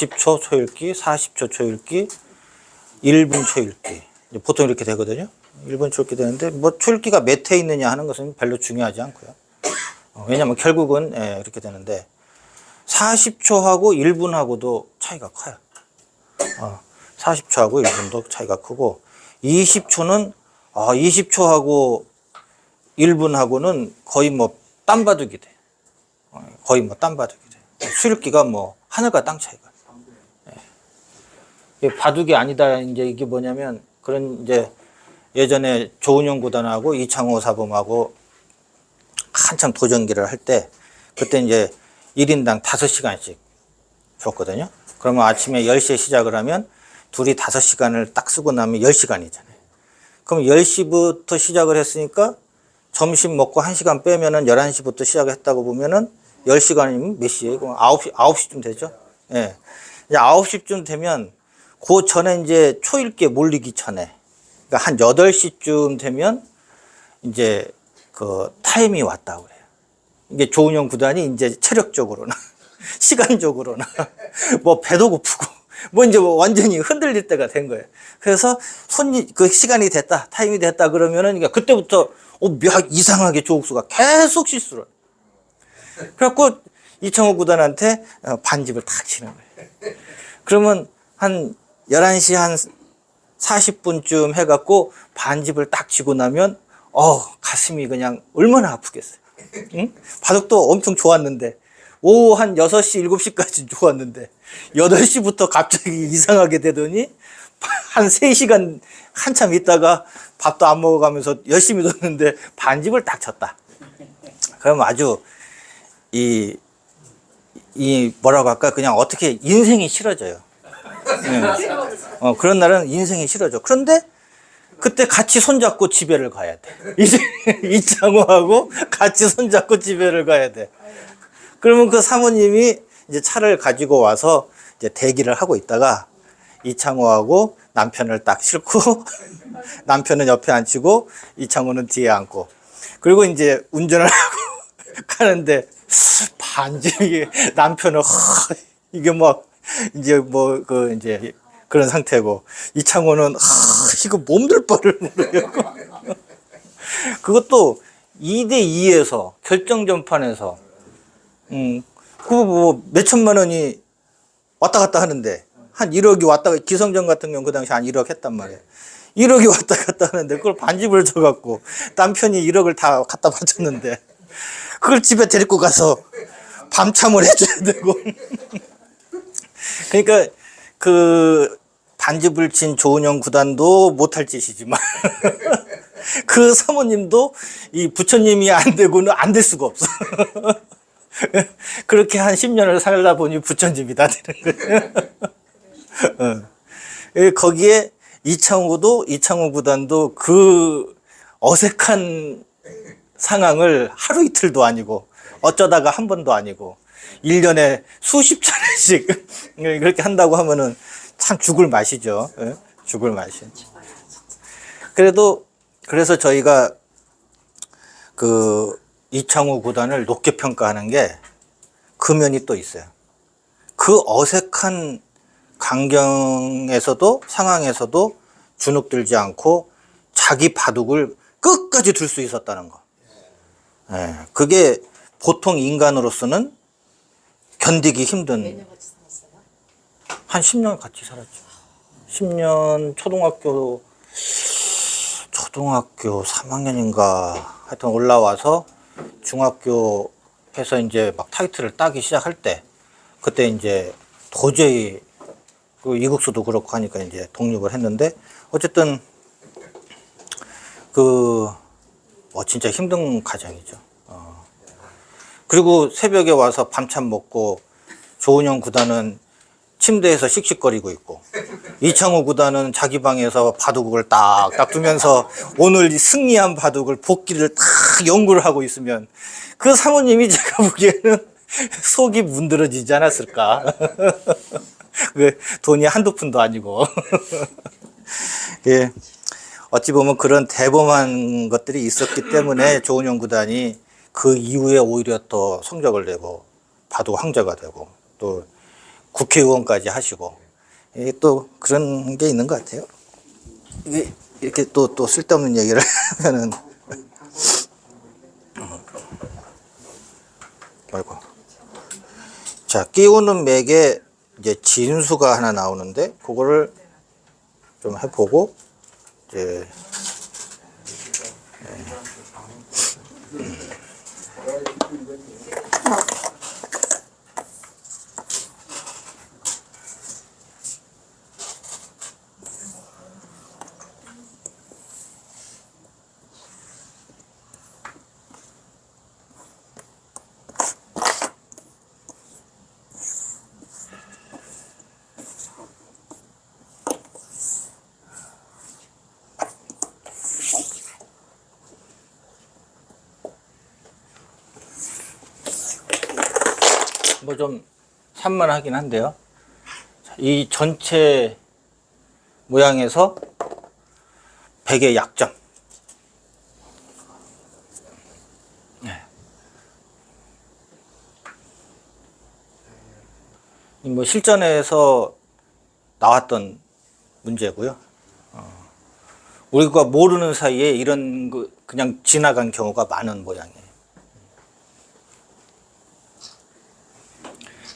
30초 초읽기, 40초 초읽기, 1분 초읽기. 보통 이렇게 되거든요. 1분 초읽기 되는데, 뭐 초읽기가 몇 회 있느냐 하는 것은 별로 중요하지 않고요. 왜냐면 결국은 이렇게 되는데, 40초하고 1분하고도 차이가 커요. 40초하고 1분도 차이가 크고, 20초하고 1분하고는 거의 뭐 땀바둑이 돼. 거의 뭐 땀바둑이 돼. 수읽기가 뭐 하늘과 땅 차이가. 바둑이 아니다. 이제 이게 뭐냐면 그런 이제 예전에 조은영 구단하고 이창호 사범하고 한참 도전기를 할 때 그때 이제 1인당 5시간씩 줬거든요. 그러면 아침에 10시에 시작을 하면 둘이 5시간을 딱 쓰고 나면 10시간이잖아요. 그럼 10시부터 시작을 했으니까 점심 먹고 1시간 빼면은 11시부터 시작을 했다고 보면은 10시간이면 몇 시에요? 그럼 9시쯤 되죠? 예. 이제 9시쯤 되면 그 전에 이제 초읽기에 몰리기 전에, 그러니까 한 8시쯤 되면 이제 그 타임이 왔다고 그래요. 이게 조은영 구단이 이제 체력적으로나 시간적으로나 뭐 배도 고프고 뭐 이제 뭐 완전히 흔들릴 때가 된 거예요. 그래서 그 시간이 됐다, 타임이 됐다 그러면은 그러니까 그때부터 이상하게 조국수가 계속 실수를. 그래갖고 이창호 구단한테 반집을 탁 치는 거예요. 그러면 한 11시 한 40분쯤 해갖고 반집을 딱 치고 나면 가슴이 그냥 얼마나 아프겠어요. 응? 바둑도 엄청 좋았는데 오후 한 6시, 7시까지 좋았는데 8시부터 갑자기 이상하게 되더니 한 3시간 한참 있다가 밥도 안 먹어가면서 열심히 뒀는데 반집을 딱 쳤다. 그럼 아주 이 뭐라고 할까? 그냥 어떻게 인생이 싫어져요. 그런 날은 인생이 싫어져. 그런데 그때 같이 손잡고 집에를 가야 돼. 이제 이창호하고 같이 손잡고 집에를 가야 돼. 그러면 그 사모님이 이제 차를 가지고 와서 이제 대기를 하고 있다가 이창호하고 남편을 딱 싣고 남편은 옆에 앉히고 이창호는 뒤에 앉고 그리고 이제 운전을 하고 가는데 반집이 남편은 이게 막 이제 뭐 그 이제 그런 상태고 이창호는 이거 몸둘 바를 모르겠고 그것도 2대2에서 결정전판에서 그거 뭐 몇천만 원이 왔다 갔다 하는데 한 1억이 왔다가 기성전 같은 경우 그 당시 한 1억 했단 말이에요. 1억이 왔다 갔다 하는데 그걸 반집을 줘갖고 남편이 1억을 다 갖다 바쳤는데 그걸 집에 데리고 가서 밤참을 해줘야 되고 그러니까 그 반집을 친 조은영 구단도 못할 짓이지만 그 사모님도 이 부처님이 안 되고는 안 될 수가 없어. 그렇게 한 10년을 살다 보니 부처님이 다 되는 거예요. 거기에 이창호 구단도 그 어색한 상황을 하루 이틀도 아니고 어쩌다가 한 번도 아니고 1년에 수십 차례씩 그렇게 한다고 하면은 참 죽을 맛이죠. 죽을 맛이. 그래서 저희가 그 이창호 구단을 높게 평가하는 게 그 면이 또 있어요. 그 어색한 강경에서도 상황에서도 주눅들지 않고 자기 바둑을 끝까지 둘 수 있었다는 거. 그게 보통 인간으로서는 견디기 힘든. 몇 년 같이 살았어요? 한 10년 같이 살았죠. 10년 초등학교 3학년인가 하여튼 올라와서 중학교 해서 이제 막 타이틀을 따기 시작할 때 그때 이제 도저히 그 이국수도 그렇고 하니까 이제 독립을 했는데 어쨌든 진짜 힘든 가정이죠. 그리고 새벽에 와서 밤참 먹고 조은영 구단은 침대에서 씩씩거리고 있고 이창호 구단은 자기 방에서 바둑을 딱 두면서 오늘 승리한 바둑을 복기를 딱 연구를 하고 있으면 그 사모님이 제가 보기에는 속이 문드러지지 않았을까. 그 돈이 한두 푼도 아니고. 예. 어찌 보면 그런 대범한 것들이 있었기 때문에 조은영 구단이 그 이후에 오히려 더 성적을 내고 바둑 황제가 되고 또 국회의원까지 하시고, 이게 또 그런 게 있는 것 같아요. 이게 이렇게 또 쓸데없는 얘기를 하면은, 아이고. 자, 끼우는 맥에 이제 진수가 하나 나오는데, 그거를 좀 해보고, 이제, 뭐 좀 산만하긴 한데요. 이 전체 모양에서 백의 약점. 네. 뭐 실전에서 나왔던 문제고요. 우리가 모르는 사이에 이런 거 그냥 지나간 경우가 많은 모양이에요.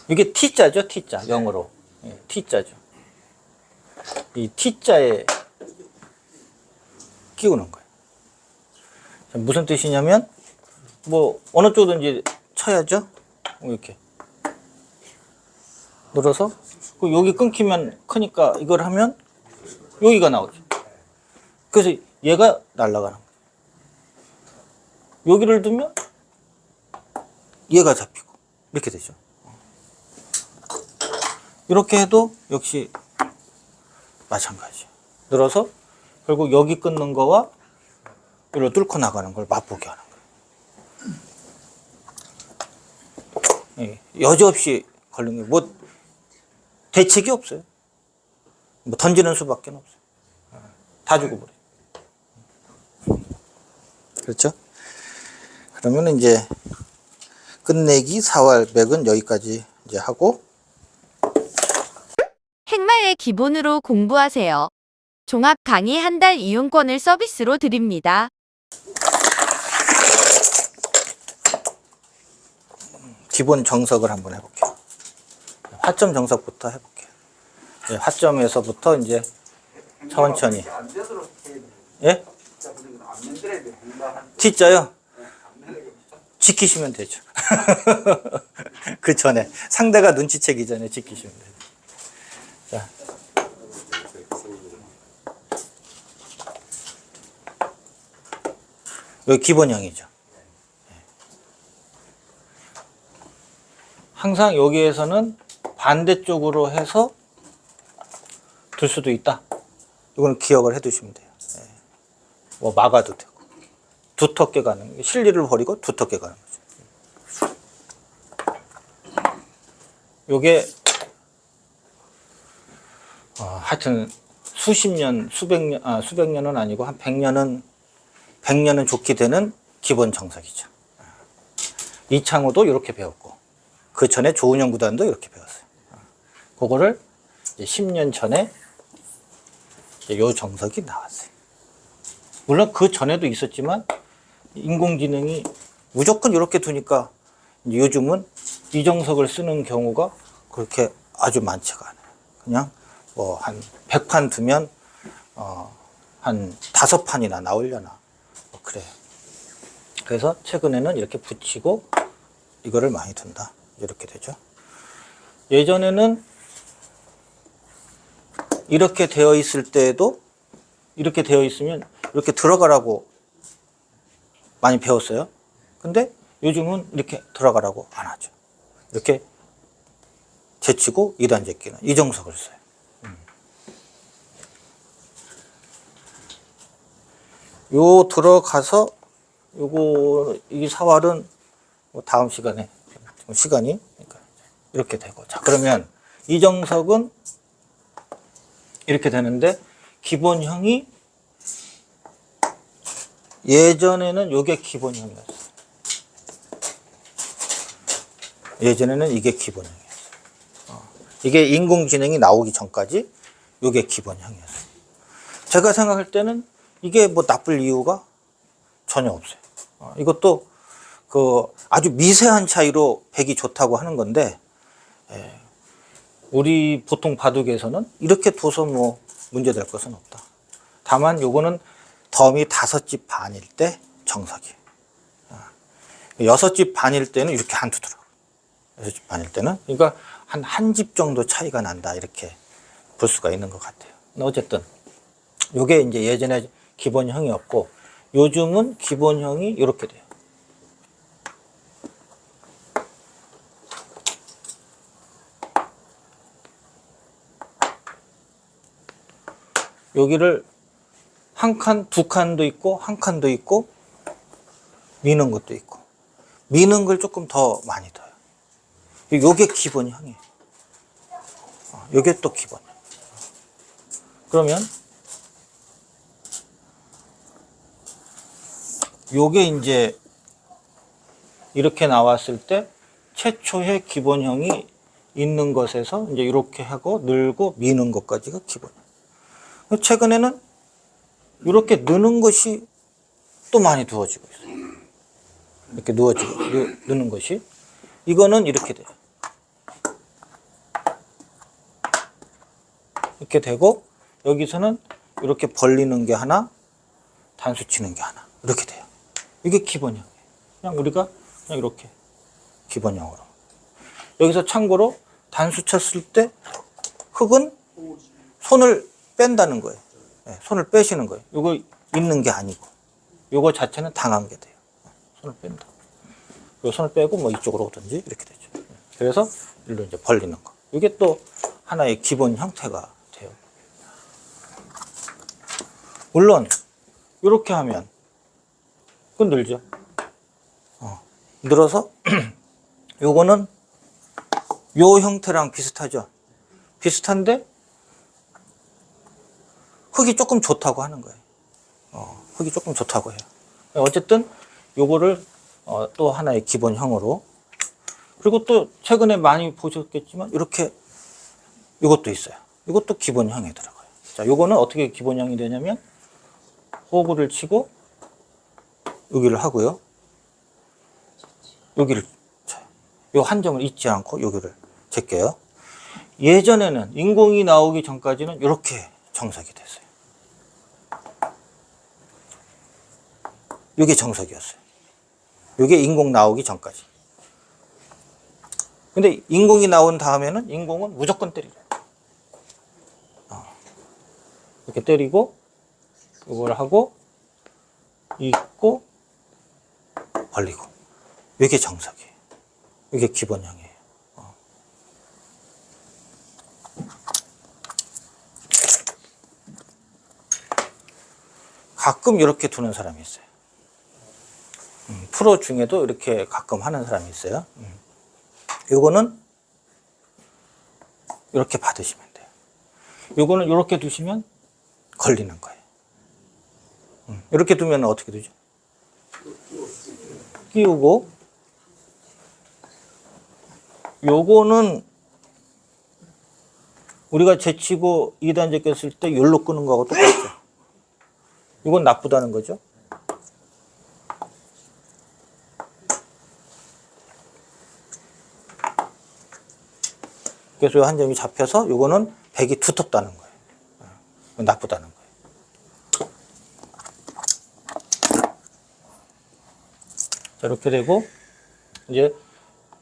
이게 T자죠, T자. 영어로. 예, T자죠. 이 T자에 끼우는 거예요. 무슨 뜻이냐면, 뭐, 어느 쪽이든지 쳐야죠? 이렇게. 눌러서, 여기 끊기면 크니까 이걸 하면 여기가 나오죠. 그래서 얘가 날아가는 거예요. 여기를 두면 얘가 잡히고, 이렇게 되죠. 이렇게 해도 역시 마찬가지예요. 늘어서 결국 여기 끊는 거와 이리로 뚫고 나가는 걸 맛보게 하는 거예요. 예, 여지없이 걸린 게 뭐 대책이 없어요. 뭐 던지는 수밖에 없어요. 다 죽어버려요. 그렇죠? 그러면 이제 끝내기 4월 맥은 여기까지 이제 하고, 핵말의 기본으로 공부하세요. 종합 강의 한 달 이용권을 서비스로 드립니다. 기본 정석을 한번 해볼게요. 화점 정석부터 해볼게요. 예, 화점에서부터 이제 천천히. 예? T자요? 지키시면 되죠. 그 전에 상대가 눈치채기 전에 지키시면 돼요. 자, 여기 기본형이죠. 항상 여기에서는 반대쪽으로 해서 둘 수도 있다. 이거는 기억을 해 두시면 돼요. 뭐 막아도 되고. 두텁게 가는, 실리를 버리고 두텁게 가는 거죠. 요게 하여튼 수십 년, 수백 년은 아니고 한 100년은 좋게 되는 기본 정석이죠. 이창호도 이렇게 배웠고, 그 전에 조은영 구단도 이렇게 배웠어요. 그거를 이제 10년 전에 요 정석이 나왔어요. 물론 그 전에도 있었지만 인공지능이 무조건 이렇게 두니까 요즘은 이 정석을 쓰는 경우가 그렇게 아주 많지가 않아요. 그냥 뭐 한 100판 두면 한 5판이나 나오려나 뭐 그래요. 그래서 최근에는 이렇게 붙이고 이거를 많이 둔다. 이렇게 되죠. 예전에는 이렇게 되어 있을 때에도 이렇게 되어 있으면 이렇게 들어가라고 많이 배웠어요. 근데 요즘은 이렇게 들어가라고 안 하죠. 이렇게 제치고 2단 제끼는 이 정석을 써요. 요 들어가서 이 사활은 뭐 다음 시간에 시간이 이렇게 되고, 자 그러면 이 정석은 이렇게 되는데 기본형이 예전에는 이게 기본형이었어요. 예전에는 이게 기본형이었어요. 이게 인공지능이 나오기 전까지 이게 기본형이었어요. 제가 생각할 때는 이게 뭐 나쁠 이유가 전혀 없어요. 이것도 그 아주 미세한 차이로 백이 좋다고 하는 건데, 우리 보통 바둑에서는 이렇게 둬서 뭐 문제될 것은 없다. 다만 요거는 덤이 5집 반일 때 정석이에요. 6집 반일 때는 이렇게 안 두더라고요. 6집 반일 때는. 그러니까 한 집 정도 차이가 난다. 이렇게 볼 수가 있는 것 같아요. 어쨌든 요게 이제 예전에 기본형이었고, 요즘은 기본형이 이렇게 돼요. 여기를 한 칸, 두 칸도 있고, 한 칸도 있고, 미는 것도 있고, 미는 걸 조금 더 많이 둬요. 요게 기본형이에요. 요게 또 기본형. 그러면, 요게 이제, 이렇게 나왔을 때, 최초의 기본형이 있는 것에서 이제 이렇게 하고, 늘고, 미는 것까지가 기본형. 최근에는 이렇게 느는 것이 또 많이 두어지고 있어요. 이렇게 느는 것이. 이거는 이렇게 돼요. 이렇게 되고, 여기서는 이렇게 벌리는 게 하나, 단수 치는 게 하나. 이렇게 돼요. 이게 기본형이에요. 그냥 우리가 그냥 이렇게 기본형으로. 여기서 참고로 단수 쳤을 때 흙은 손을 뺀다는 거예요. 네, 손을 빼시는 거예요. 이거 있는 게 아니고, 이거 자체는 당한 게 돼요. 손을 뺀다. 요 손을 빼고 뭐 이쪽으로 오든지 이렇게 되죠. 그래서 일로 이제 벌리는 거. 이게 또 하나의 기본 형태가 돼요. 물론 이렇게 하면 그건 늘죠. 늘어서 요거는 요 형태랑 비슷하죠. 비슷한데 흙이 조금 좋다고 하는 거예요. 흙이 조금 좋다고 해요. 어쨌든 요거를 또 하나의 기본형으로. 그리고 또 최근에 많이 보셨겠지만 이렇게 이것도 있어요. 이것도 기본형에 들어가요. 자, 요거는 어떻게 기본형이 되냐면 호구를 치고 여기를 하고요. 여기를 쳐요. 요 한 점을 잊지 않고 여기를 제껴요. 예전에는 인공이 나오기 전까지는 이렇게 정석이 됐어요. 이게 정석이었어요. 이게 인공 나오기 전까지. 근데 인공이 나온 다음에는 인공은 무조건 때리래요. 이렇게 때리고, 이걸 하고, 입고, 벌리고. 이게 정석이에요. 이게 기본형이에요. 가끔 이렇게 두는 사람이 있어요. 프로 중에도 이렇게 가끔 하는 사람이 있어요. 요거는 이렇게 받으시면 돼요. 요거는 이렇게 두시면 걸리는 거예요. 이렇게 두면 어떻게 되죠? 끼우고, 요거는 우리가 제치고 2단 제꼈을 때 열로 끄는 거하고 똑같죠. 이건 나쁘다는 거죠. 그래서 한 점이 잡혀서 요거는 백이 두텁다는 거예요. 나쁘다는 거예요. 자, 이렇게 되고, 이제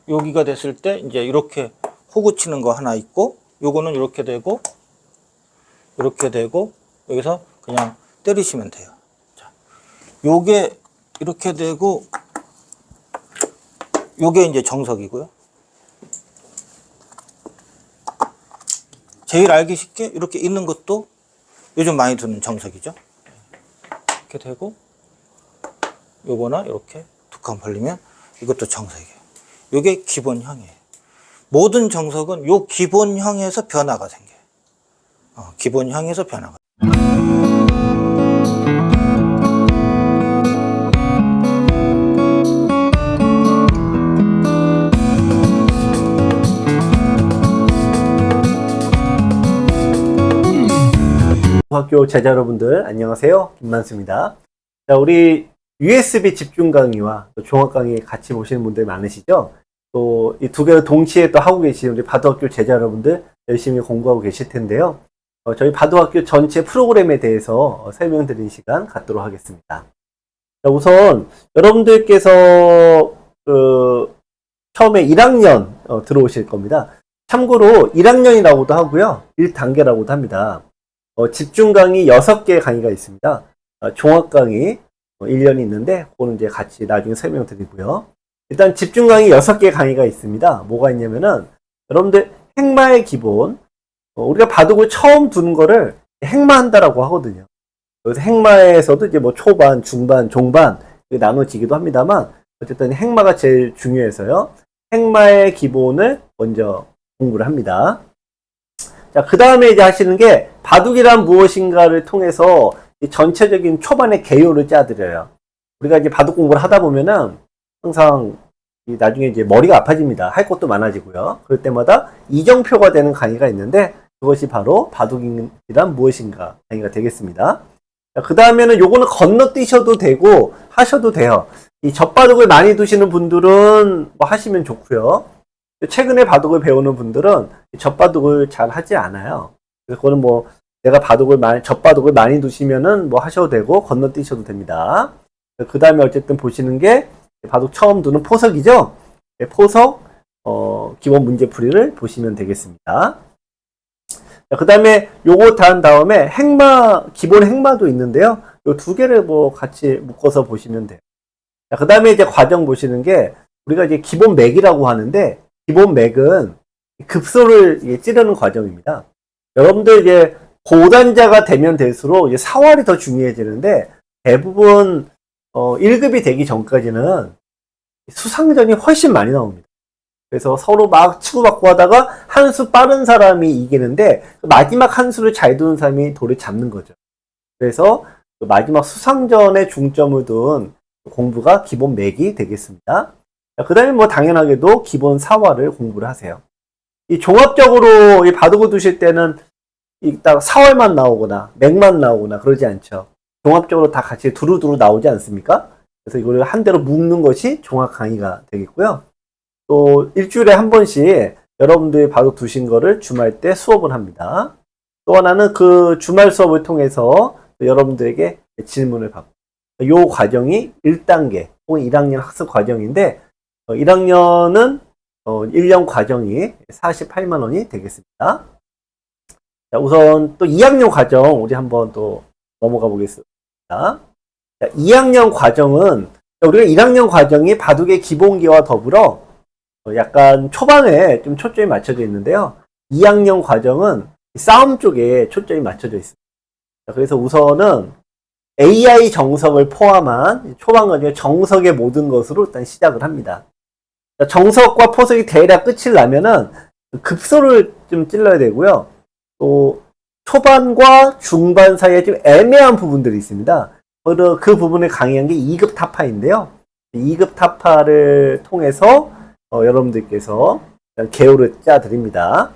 여기가 됐을 때 이제 이렇게 호구 치는 거 하나 있고, 요거는 이렇게 되고, 여기서 그냥 때리시면 돼요. 자, 요게 이렇게 되고, 요게 이제 정석이고요. 제일 알기 쉽게 이렇게 있는 것도 요즘 많이 두는 정석이죠. 이렇게 되고, 요거나 이렇게 두 칸 벌리면 이것도 정석이에요. 요게 기본형이에요. 모든 정석은 요 기본형에서 변화가 생겨요. 기본형에서 변화가. 학교 제자 여러분들 안녕하세요. 김만수입니다. 자, 우리 USB 집중 강의와 또 종합 강의 같이 보시는 분들 많으시죠? 또 이 두 개를 동시에 또 하고 계시는 우리 바둑학교 제자 여러분들 열심히 공부하고 계실 텐데요. 저희 바둑학교 전체 프로그램에 대해서 설명드리는 시간 갖도록 하겠습니다. 자, 우선 여러분들께서 처음에 1학년 들어오실 겁니다. 참고로 1학년이라고도 하고요. 1단계라고도 합니다. 집중 강의 6개 강의가 있습니다. 종합 강의 1년이 있는데 그거는 이제 같이 나중에 설명드리고요. 일단 집중 강의 6개 강의가 있습니다. 뭐가 있냐면은 여러분들 행마의 기본, 우리가 바둑을 처음 두는 거를 행마한다라고 하거든요. 그래서 행마에서도 이제 뭐 초반, 중반, 종반 나눠지기도 합니다만 어쨌든 행마가 제일 중요해서요. 행마의 기본을 먼저 공부를 합니다. 자, 그 다음에 이제 하시는 게 바둑이란 무엇인가를 통해서 이 전체적인 초반의 개요를 짜드려요. 우리가 이제 바둑 공부를 하다 보면은 항상 나중에 이제 머리가 아파집니다. 할 것도 많아지고요. 그럴 때마다 이정표가 되는 강의가 있는데 그것이 바로 바둑이란 무엇인가 강의가 되겠습니다. 그 다음에는 요거는 건너뛰셔도 되고 하셔도 돼요. 이 젖바둑을 많이 두시는 분들은 뭐 하시면 좋고요. 최근에 바둑을 배우는 분들은 젖바둑을 잘 하지 않아요. 그래서 그거는 뭐 내가 젖바둑을 많이 두시면은 뭐 하셔도 되고 건너뛰셔도 됩니다. 그 다음에 어쨌든 보시는 게 바둑 처음 두는 포석이죠. 포석 기본 문제풀이를 보시면 되겠습니다. 그 다음에 요거 다 한 다음에 행마, 기본 행마도 있는데요. 요 두 개를 뭐 같이 묶어서 보시면 돼요. 그 다음에 이제 과정 보시는 게 우리가 이제 기본 맥이라고 하는데 기본 맥은 급소를 찌르는 과정입니다. 여러분들 이제 고단자가 되면 될수록 이제 사활이 더 중요해지는데 대부분 1급이 되기 전까지는 수상전이 훨씬 많이 나옵니다. 그래서 서로 막 치고받고 하다가 한 수 빠른 사람이 이기는데 마지막 한 수를 잘 두는 사람이 돌을 잡는 거죠. 그래서 마지막 수상전에 중점을 둔 공부가 기본 맥이 되겠습니다. 그 다음에 뭐 당연하게도 기본 사활을 공부를 하세요. 이 종합적으로 이 바둑을 두실 때는 딱 사활만 나오거나 맥만 나오거나 그러지 않죠. 종합적으로 다 같이 두루두루 나오지 않습니까? 그래서 이걸 한 대로 묶는 것이 종합 강의가 되겠고요. 또 일주일에 한 번씩 여러분들이 바둑 두신 거를 주말 때 수업을 합니다. 또 하나는 그 주말 수업을 통해서 여러분들에게 질문을 받고 이 과정이 1단계 혹은 1학년 학습 과정인데 1학년은 1년 과정이 48만 원이 되겠습니다. 자, 우선 또 2학년 과정 우리 한번 또 넘어가 보겠습니다. 자, 2학년 과정은 우리가 1학년 과정이 바둑의 기본기와 더불어 약간 초반에 좀 초점이 맞춰져 있는데요. 2학년 과정은 싸움 쪽에 초점이 맞춰져 있습니다. 그래서 우선은 AI 정석을 포함한 초반 과정의 정석의 모든 것으로 일단 시작을 합니다. 정석과 포석이 대략 끝을 나면은 급소를 좀 찔러야 되고요. 또 초반과 중반 사이에 좀 애매한 부분들이 있습니다. 그 부분을 강의한 게 2급 타파인데요. 2급 타파를 통해서 여러분들께서 개요를 짜드립니다.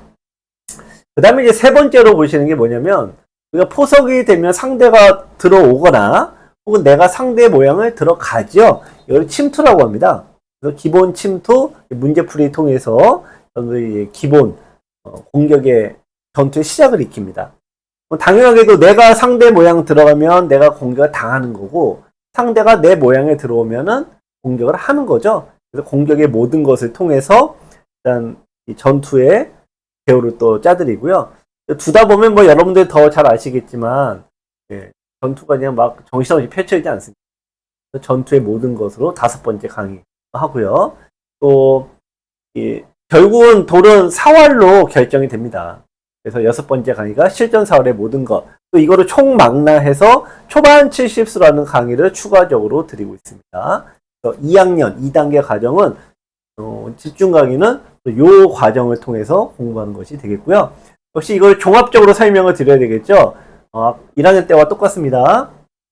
그 다음에 이제 세 번째로 보시는 게 뭐냐면 우리가 포석이 되면 상대가 들어오거나 혹은 내가 상대의 모양을 들어가죠. 이걸 침투라고 합니다. 그래서 기본 침투 문제풀이 통해서 여러분들이 기본 공격의 전투의 시작을 익힙니다. 당연하게도 내가 상대 모양 들어가면 내가 공격을 당하는 거고 상대가 내 모양에 들어오면은 공격을 하는 거죠. 그래서 공격의 모든 것을 통해서 일단 이 전투의 개요를 또 짜드리고요. 두다 보면 뭐 여러분들 더 잘 아시겠지만 전투가 그냥 막 정신없이 펼쳐지지 않습니다. 전투의 모든 것으로 5번째 강의 하고요. 또 결국은 돌은 사활로 결정이 됩니다. 그래서 6번째 강의가 실전 사활의 모든 것. 또 이거를 총망라해서 초반 70수라는 강의를 추가적으로 드리고 있습니다. 2학년 2단계 과정은 집중 강의는 이 과정을 통해서 공부하는 것이 되겠고요. 역시 이걸 종합적으로 설명을 드려야 되겠죠. 1학년 때와 똑같습니다.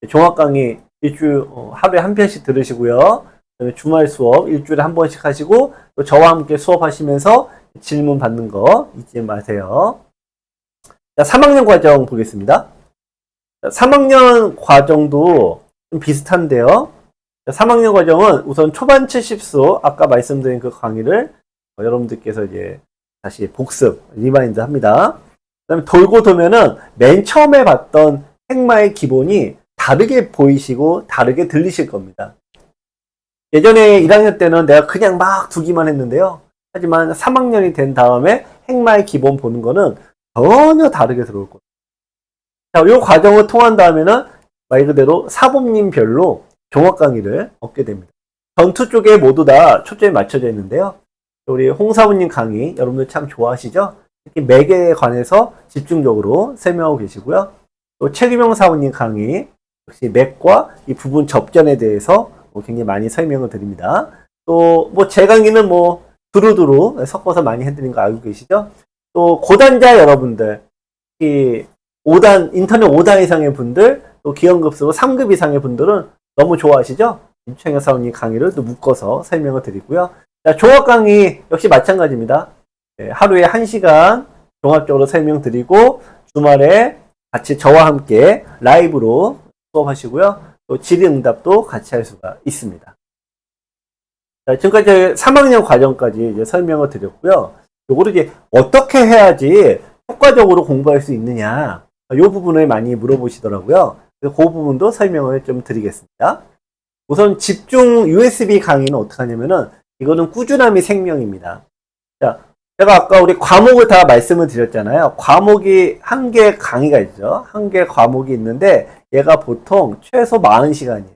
종합 강의 일주일 하루에 한 편씩 들으시고요. 그다음에 주말 수업 일주일에 한 번씩 하시고 또 저와 함께 수업하시면서 질문 받는 거 잊지 마세요. 자, 3학년 과정 보겠습니다. 3학년 과정도 좀 비슷한데요. 3학년 과정은 우선 초반 70수, 아까 말씀드린 그 강의를 여러분들께서 이제 다시 복습, 리마인드 합니다. 그 다음에 돌고 도면은 맨 처음에 봤던 행마의 기본이 다르게 보이시고 다르게 들리실 겁니다. 예전에 1학년 때는 내가 그냥 막 두기만 했는데요. 하지만 3학년이 된 다음에 행마의 기본 보는 거는 전혀 다르게 들어올 거예요. 자, 이 과정을 통한 다음에는 말 그대로 사범님별로 종합 강의를 얻게 됩니다. 전투 쪽에 모두 다 초점이 맞춰져 있는데요. 우리 홍사부님 강의 여러분들 참 좋아하시죠? 특히 맥에 관해서 집중적으로 설명하고 계시고요. 또 최규명 사부님 강의 역시 맥과 이 부분 접전에 대해서 굉장히 많이 설명을 드립니다. 또 뭐 제 강의는 뭐 두루두루 섞어서 많이 해드린 거 알고 계시죠? 또 고단자 여러분들, 특히 5단, 인터넷 5단 이상의 분들, 또 기연급수로 3급 이상의 분들은 너무 좋아하시죠? 임창현 사원님 강의를 또 묶어서 설명을 드리고요. 자, 종합 강의 역시 마찬가지입니다. 하루에 1시간 종합적으로 설명드리고 주말에 같이 저와 함께 라이브로 수업하시고요. 또 질의응답도 같이 할 수가 있습니다. 자, 지금까지 3학년 과정까지 이제 설명을 드렸고요. 요거를 이제 어떻게 해야지 효과적으로 공부할 수 있느냐, 이 부분을 많이 물어보시더라고요. 그래서 그 부분도 설명을 좀 드리겠습니다. 우선 집중 USB 강의는 어떻게 하냐면은 이거는 꾸준함이 생명입니다. 자, 제가 아까 우리 과목을 다 말씀을 드렸잖아요. 과목이 한 개 강의가 있죠. 한 개 과목이 있는데 얘가 보통 최소 40시간이에요.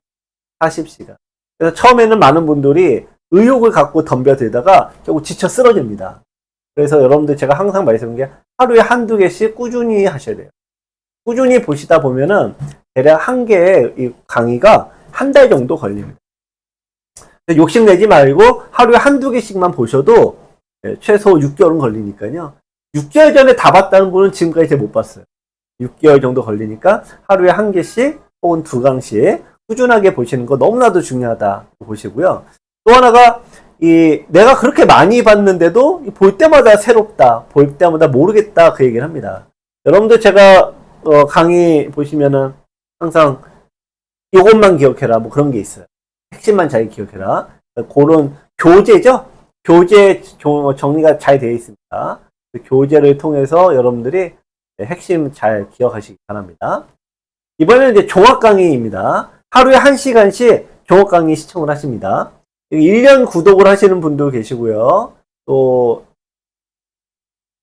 40시간. 그래서 처음에는 많은 분들이 의욕을 갖고 덤벼들다가 결국 지쳐 쓰러집니다. 그래서 여러분들 제가 항상 말씀드린 게 하루에 한두 개씩 꾸준히 하셔야 돼요. 꾸준히 보시다 보면은 대략 한 개의 이 강의가 한 달 정도 걸립니다. 욕심내지 말고 하루에 한두 개씩만 보셔도 최소 6개월은 걸리니까요. 6개월 전에 다 봤다는 분은 지금까지 잘 못 봤어요. 6개월 정도 걸리니까 하루에 한 개씩 혹은 2강씩 꾸준하게 보시는 거 너무나도 중요하다 보시고요. 또 하나가 내가 그렇게 많이 봤는데도 볼 때마다 새롭다, 볼 때마다 모르겠다 그 얘기를 합니다. 여러분들 제가 강의 보시면은 항상 이것만 기억해라 뭐 그런 게 있어요. 핵심만 잘 기억해라. 그런 교재죠. 교재 정리가 잘 되어 있습니다. 그 교재를 통해서 여러분들이 핵심 잘 기억하시기 바랍니다. 이번에는 이제 종합 강의입니다. 하루에 1시간씩 종합 강의 시청을 하십니다. 1년 구독을 하시는 분도 계시고요. 또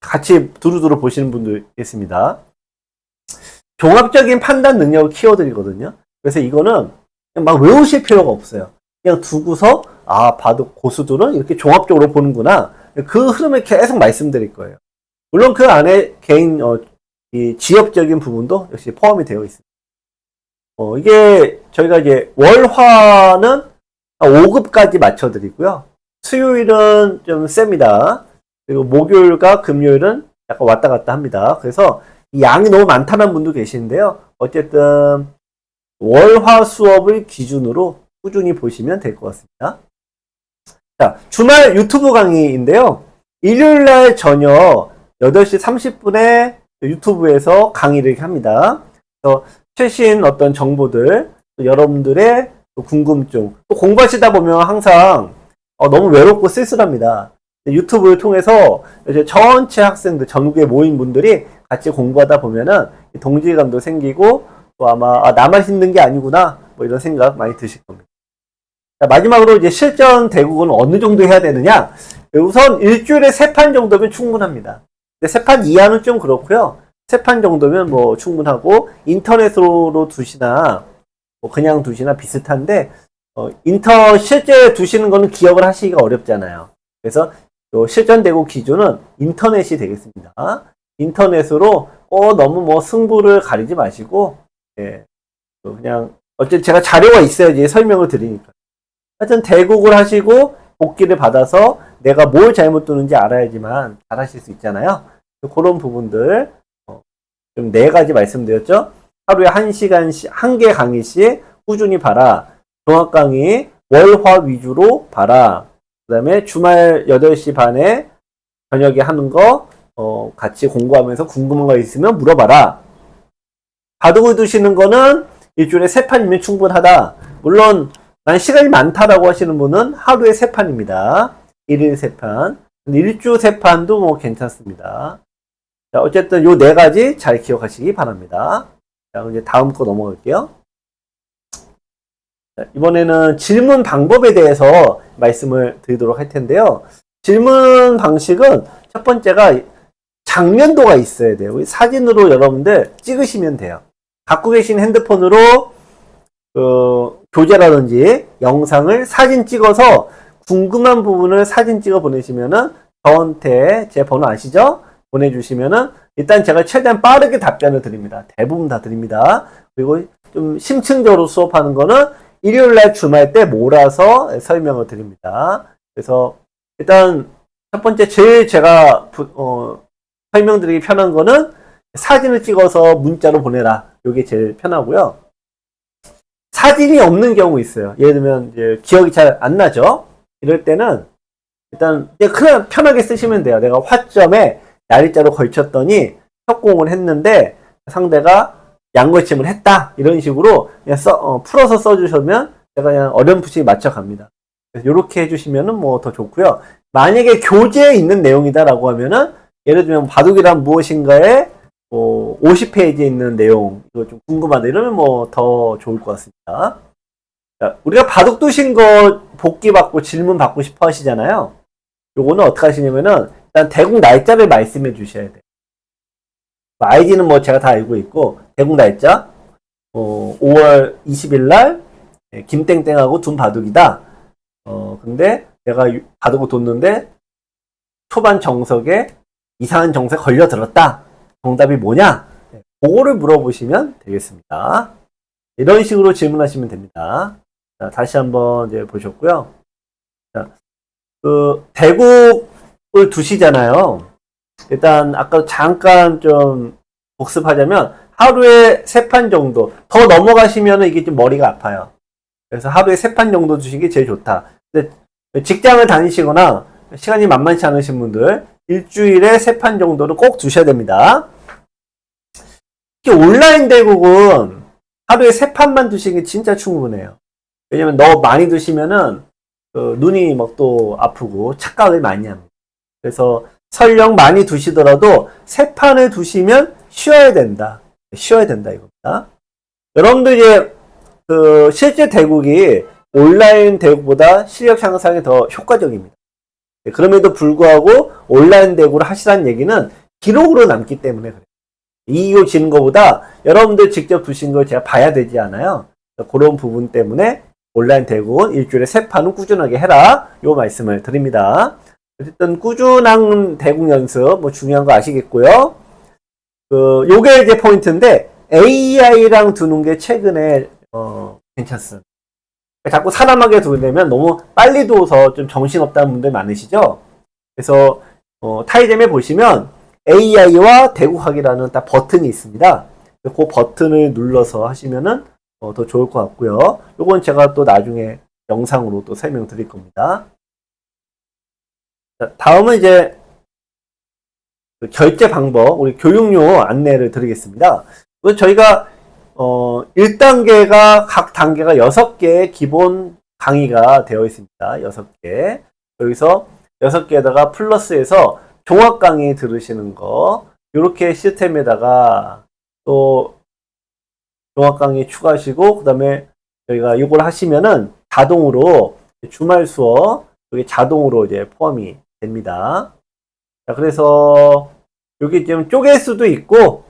같이 두루두루 보시는 분도 있습니다. 종합적인 판단 능력을 키워드리거든요. 그래서 이거는 그냥 막 외우실 필요가 없어요. 그냥 두고서 봐도 고수들은 이렇게 종합적으로 보는구나. 그 흐름을 계속 말씀드릴 거예요. 물론 그 안에 개인 이 지역적인 부분도 역시 포함이 되어 있습니다. 이게 저희가 이제 월화는 5급까지 맞춰드리고요. 수요일은 좀 셉니다. 그리고 목요일과 금요일은 약간 왔다 갔다 합니다. 그래서 이 양이 너무 많다는 분도 계시는데요. 어쨌든 월화 수업을 기준으로 꾸준히 보시면 될 것 같습니다. 자, 주말 유튜브 강의인데요. 일요일날 저녁 8시 30분에 유튜브에서 강의를 합니다. 그래서 최신 어떤 정보들, 또 여러분들의 또 궁금증, 또 공부하시다 보면 항상 너무 외롭고 쓸쓸합니다. 유튜브를 통해서 이제 전체 학생들, 전국에 모인 분들이 같이 공부하다 보면은 동질감도 생기고 또 아마 나만 힘든 게 아니구나 뭐 이런 생각 많이 드실 겁니다. 자, 마지막으로 이제 실전 대국은 어느 정도 해야 되느냐? 우선 일주일에 3판 정도면 충분합니다. 근데 3판 이하는 좀 그렇고요. 3판 정도면 뭐 충분하고 인터넷으로 두시나 뭐 그냥 두시나 비슷한데 실제 두시는 거는 기억을 하시기가 어렵잖아요. 그래서 실전 대국 기준은 인터넷이 되겠습니다. 인터넷으로 너무 뭐 승부를 가리지 마시고 그냥 어쨌든 제가 자료가 있어야지 설명을 드리니까. 하여튼 대국을 하시고 복기를 받아서 내가 뭘 잘못 두는지 알아야지만 잘 하실 수 있잖아요. 그런 부분들 좀 4가지 말씀드렸죠. 하루에 1시간씩 1개 강의씩 꾸준히 봐라. 종합 강의 월화 위주로 봐라. 그 다음에 주말 8시 반에 저녁에 하는 거 같이 공부하면서 궁금한 거 있으면 물어봐라. 바둑을 두시는 거는 일주일에 3판이면 충분하다. 물론 난 시간이 많다라고 하시는 분은 하루에 3판입니다. 1일 3판. 일주 3판도 뭐 괜찮습니다. 자, 어쨌든 요 4가지 잘 기억하시기 바랍니다. 자, 이제 다음 거 넘어갈게요. 자, 이번에는 질문 방법에 대해서 말씀을 드리도록 할 텐데요. 질문 방식은 첫 번째가 장면도가 있어야 돼요. 사진으로 여러분들 찍으시면 돼요. 갖고 계신 핸드폰으로 교재라든지 영상을 사진 찍어서 궁금한 부분을 사진 찍어 보내시면은 저한테 제 번호 아시죠? 보내주시면은 일단 제가 최대한 빠르게 답변을 드립니다. 대부분 다 드립니다. 그리고 좀 심층적으로 수업하는 거는 일요일날 주말 때 몰아서 설명을 드립니다. 그래서 일단 첫 번째 제일 제가 설명드리기 편한 거는 사진을 찍어서 문자로 보내라. 이게 제일 편하고요. 사진이 없는 경우 있어요. 예를 들면 이제 기억이 잘 안 나죠? 이럴 때는 일단 그냥 편하게 쓰시면 돼요. 내가 화점에 날짜로 걸쳤더니 협공을 했는데 상대가 양걸침을 했다. 이런 식으로 그냥 풀어서 써주시면 제가 그냥 어렴풋이 맞춰갑니다. 그래서 이렇게 해주시면은 뭐 더 좋고요. 만약에 교재에 있는 내용이다라고 하면은 예를 들면 바둑이란 무엇인가에 50페이지에 있는 내용 이거 좀 궁금하다 이러면 뭐 더 좋을 것 같습니다. 자, 우리가 바둑 두신 거 복귀 받고 질문 받고 싶어 하시잖아요. 요거는 어떻게 하시냐면은 일단 대국 날짜를 말씀해 주셔야 돼요. 아이디는 뭐 제가 다 알고 있고 대국 날짜 5월 20일 날 김땡땡하고 둔 바둑이다. 근데 내가 바둑을 뒀는데 초반 정석에 이상한 정석에 걸려들었다. 정답이 뭐냐? 그거를 물어보시면 되겠습니다. 이런 식으로 질문하시면 됩니다. 자, 다시 한번 이제 보셨고요. 자, 대국을 두시잖아요. 일단 아까 잠깐 좀 복습하자면 하루에 3판 정도 더 넘어가시면 이게 좀 머리가 아파요. 그래서 하루에 3판 정도 두시는 게 제일 좋다. 근데 직장을 다니시거나 시간이 만만치 않으신 분들 일주일에 3판 정도는 꼭 두셔야 됩니다. 특히 온라인 대국은 하루에 3판만 두시는 게 진짜 충분해요. 왜냐면 너무 많이 두시면은 눈이 막 또 아프고 착각을 많이 합니다. 그래서 설령 많이 두시더라도 3판을 두시면 쉬어야 된다. 쉬어야 된다 이겁니다. 여러분들 이제 실제 대국이 온라인 대국보다 실력 향상에 더 효과적입니다. 그럼에도 불구하고 온라인 대국을 하시라는 얘기는 기록으로 남기 때문에 그래요. 이기고 지는 것보다 여러분들 직접 두신 걸 제가 봐야 되지 않아요. 그런 부분 때문에 온라인 대국은 일주일에 3판은 꾸준하게 해라. 요 말씀을 드립니다. 어쨌든 꾸준한 대국 연습 뭐 중요한 거 아시겠고요. 요게 이제 포인트인데 AI랑 두는 게 최근에 괜찮습니다. 자꾸 사람하게 두려면 너무 빨리 두어서 좀 정신없다는 분들 많으시죠? 그래서 타이점에 보시면 AI와 대국하기라는 딱 버튼이 있습니다. 그 버튼을 눌러서 하시면은 더 좋을 것 같고요. 요건 제가 또 나중에 영상으로 또 설명드릴 겁니다. 자, 다음은 이제 결제 방법, 우리 교육료 안내를 드리겠습니다. 저희가 1단계가 각 단계가 6개의 기본 강의가 되어 있습니다. 6개. 여기서 6개에다가 플러스해서 종합 강의 들으시는 거 이렇게 시스템에다가 또 종합 강의 추가하시고 그 다음에 저희가 이걸 하시면은 자동으로 주말 수업 여기 자동으로 이제 포함이 됩니다. 자, 그래서 여기 좀 쪼갤 수도 있고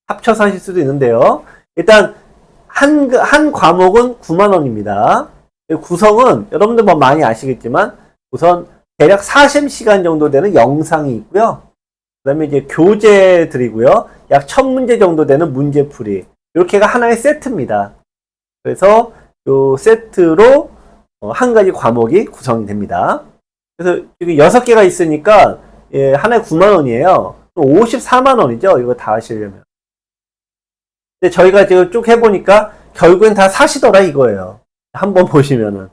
합쳐서 하실 수도 있는데요. 일단 한 과목은 90,000원입니다. 구성은 여러분들 뭐 많이 아시겠지만 우선 대략 40시간 정도 되는 영상이 있고요. 그 다음에 이제 교재들이고요. 약 1000문제 정도 되는 문제풀이. 이렇게가 하나의 세트입니다. 그래서 요 세트로 한 가지 과목이 구성이 됩니다. 그래서 여기 6개가 있으니까 하나에 90,000원이에요. 540,000원이죠. 이거 다 하시려면. 근데 저희가 지금 쭉 해보니까 결국엔 다 사시더라 이거예요. 한번 보시면은.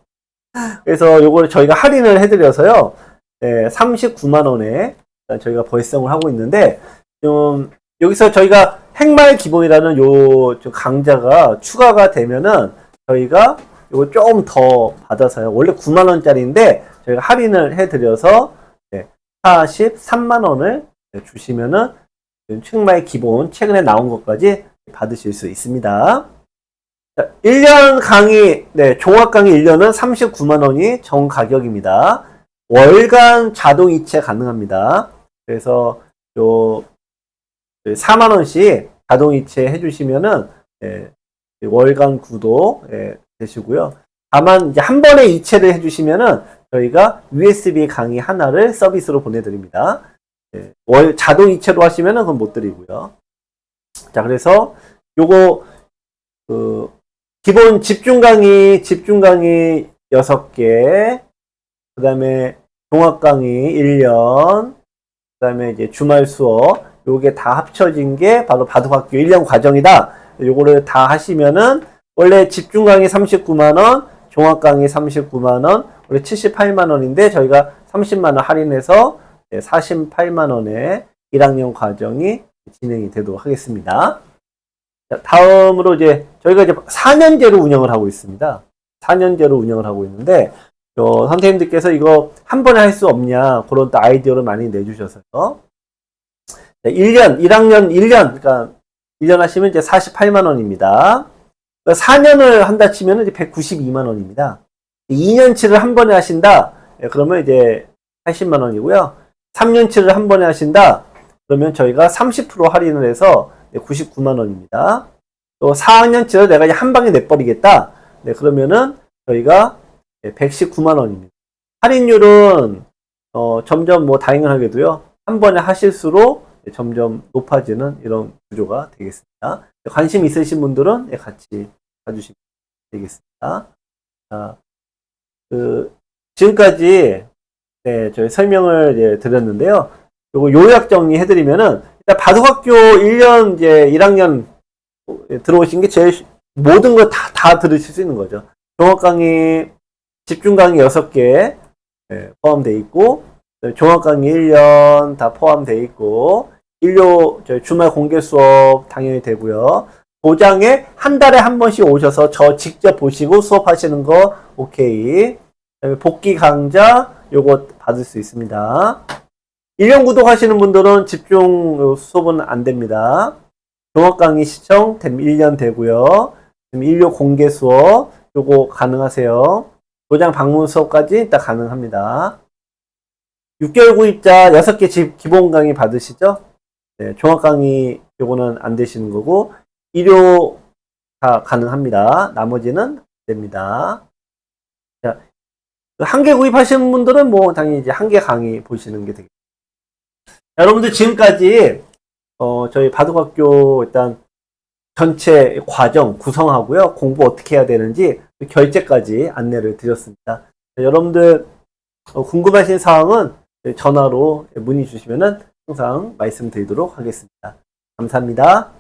그래서 요거를 저희가 할인을 해드려서요. 390,000원에 저희가 벌성을 하고 있는데 좀 여기서 저희가 핵마의 기본이라는 요 강좌가 추가가 되면은 저희가 요거 조금 더 받아서요. 원래 9만 원짜리인데 저희가 할인을 해드려서 43만 원을 주시면은 책마의 기본 최근에 나온 것까지 받으실 수 있습니다. 1년 강의, 종합 강의 1년은 39만 원이 정 가격입니다. 월간 자동 이체 가능합니다. 그래서 요 4만 원씩 자동 이체 해주시면은 월간 구독 되시고요. 다만 이제 한 번에 이체를 해주시면은 저희가 USB 강의 하나를 서비스로 보내드립니다. 자동 이체로 하시면은 그건 못 드리고요. 자, 그래서 요거 기본 집중 강의 6개, 그 다음에 종합 강의 1년, 그 다음에 이제 주말 수업, 요게 다 합쳐진 게 바로 바둑학교 1년 과정이다. 요거를 다 하시면은 원래 집중 강의 39만원, 종합 강의 39만원, 원래 78만원인데 저희가 30만원 할인해서 48만원에 1학년 과정이 진행이 되도록 하겠습니다. 자, 다음으로 이제 저희가 이제 4년제로 운영을 하고 있습니다. 4년제로 운영을 하고 있는데 선생님들께서 이거 한 번에 할 수 없냐 그런 또 아이디어를 많이 내주셔서요. 1년, 1학년 1년, 그러니까 1년 하시면 이제 48만 원입니다. 4년을 한다 치면 이제 192만 원입니다. 2년치를 한 번에 하신다, 그러면 이제 80만 원이고요. 3년치를 한 번에 하신다, 그러면 저희가 30% 할인을 해서 99만 원입니다. 또 4학년치를 내가 한 방에 내버리겠다, 그러면은 저희가 119만 원입니다. 할인율은 점점 뭐 당연하게도요, 한 번에 하실수록 점점 높아지는 이런 구조가 되겠습니다. 관심 있으신 분들은 같이 봐주시면 되겠습니다. 자, 지금까지 저희 설명을 드렸는데요. 요거 요약 정리해드리면은 일단 바둑학교 1년 이제 1학년 들어오신 게 제일 모든 거 다 들으실 수 있는 거죠. 종합 강의, 집중 강의 6개 포함되어 있고, 종합 강의 1년 다 포함되어 있고, 주말 공개 수업 당연히 되고요. 도장에 한 달에 한 번씩 오셔서 저 직접 보시고 수업하시는 거 오케이. 복귀 강좌 요거 받을 수 있습니다. 1년 구독하시는 분들은 집중 수업은 안 됩니다. 종합 강의 시청 1년 되고요. 1료 공개 수업 요거 가능하세요. 도장 방문 수업까지 일단 가능합니다. 6개월 구입자 6개 기본 강의 받으시죠? 종합 강의 요거는 안 되시는 거고 1료 다 가능합니다. 나머지는 안 됩니다. 자, 한 개 구입하시는 분들은 뭐 당연히 이제 한 개 강의 보시는 게 되겠습니다. 여러분들 지금까지 저희 바둑학교 일단 전체 과정 구성하고요. 공부 어떻게 해야 되는지 결제까지 안내를 드렸습니다. 여러분들 궁금하신 사항은 전화로 문의 주시면은 항상 말씀드리도록 하겠습니다. 감사합니다.